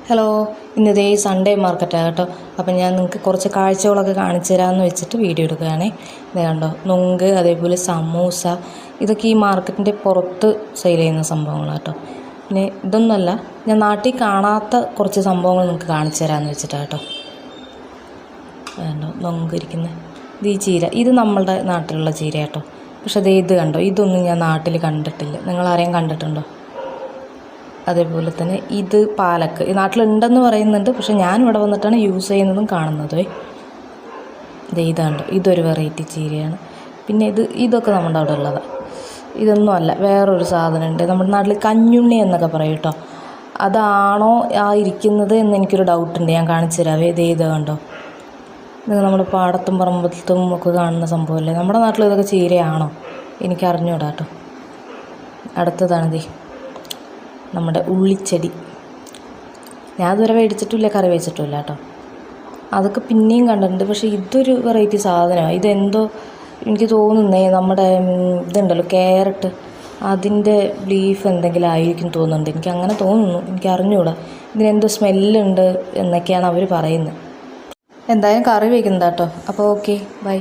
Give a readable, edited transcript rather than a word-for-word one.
Hello, ഇന്നിതേ Sunday മാർക്കറ്റാണ് കേട്ടോ. അപ്പം ഞാൻ നിങ്ങൾക്ക് കുറച്ച് കാഴ്ചകളൊക്കെ കാണിച്ചു തരാമെന്ന് വെച്ചിട്ട് വീഡിയോ എടുക്കുകയാണേ. ഇത് കണ്ടോ, നൊങ്ക്, അതേപോലെ സമൂസ, ഇതൊക്കെ ഈ മാർക്കറ്റിൻ്റെ പുറത്ത് സെയിൽ ചെയ്യുന്ന സംഭവങ്ങളാണ് കേട്ടോ. പിന്നെ ഇതൊന്നുമല്ല, ഞാൻ നാട്ടിൽ കാണാത്ത കുറച്ച് സംഭവങ്ങൾ നിങ്ങൾക്ക് കാണിച്ചു തരാമെന്ന് വെച്ചിട്ടാണ് കേട്ടോ. കണ്ടോ നൊങ്ക് ഇരിക്കുന്നത്, ഇത് ഈ ചീര, ഇത് നമ്മളുടെ നാട്ടിലുള്ള ചീര കേട്ടോ. പക്ഷെ അതേ ഇത് കണ്ടോ, ഇതൊന്നും ഞാൻ നാട്ടിൽ കണ്ടിട്ടില്ല. നിങ്ങളാരെയും കണ്ടിട്ടുണ്ടോ? അതേപോലെ തന്നെ ഇത് പാലക്ക്, ഈ നാട്ടിലുണ്ടെന്ന് പറയുന്നുണ്ട്, പക്ഷെ ഞാനിവിടെ വന്നിട്ടാണ് യൂസ് ചെയ്യുന്നതും കാണുന്നത്. ഇതാണ്ട് ഇതൊരു വെറൈറ്റി ചീരയാണ്. പിന്നെ ഇതൊക്കെ നമ്മുടെ അവിടെ ഉള്ളതാണ്. ഇതൊന്നും അല്ല, വേറൊരു സാധനമുണ്ട്. നമ്മുടെ നാട്ടിൽ കഞ്ഞുണ്ണി എന്നൊക്കെ പറയും കേട്ടോ. അതാണോ ആ ഇരിക്കുന്നത് എന്ന് എനിക്കൊരു ഡൗട്ടുണ്ട്. ഞാൻ കാണിച്ചു തരാവേ. ഇത് കണ്ടോ, ഇത് നമ്മുടെ പാടത്തും പറമ്പത്തും ഒക്കെ കാണുന്ന സംഭവമല്ലേ. നമ്മുടെ നാട്ടിൽ ഇതൊക്കെ ചീരയാണോ എനിക്കറിഞ്ഞൂടാ കേട്ടോ. അടുത്തതാണിത്, നമ്മുടെ ഉള്ളിച്ചെടി. ഞാൻ ഇതുവരെ മേടിച്ചിട്ടില്ല, കറി വെച്ചിട്ടില്ല കേട്ടോ. അതൊക്കെ പിന്നെയും കണ്ടിട്ടുണ്ട്. പക്ഷേ ഇതൊരു വെറൈറ്റി സാധനമാണ്. ഇതെന്തോ എനിക്ക് തോന്നുന്നേ, നമ്മുടെ ഇതുണ്ടല്ലോ ക്യാരറ്റ്, അതിൻ്റെ ലീഫ് എന്തെങ്കിലും ആയിരിക്കും തോന്നുന്നുണ്ട്. എനിക്ക് അങ്ങനെ തോന്നുന്നു, എനിക്ക് അറിഞ്ഞുകൂടാ. ഇതിനെന്തോ സ്മെല്ലുണ്ട് എന്നൊക്കെയാണ് അവർ പറയുന്നത്. എന്തായാലും കറി വയ്ക്കുന്നത് കേട്ടോ. അപ്പോൾ ഓക്കെ, ബൈ.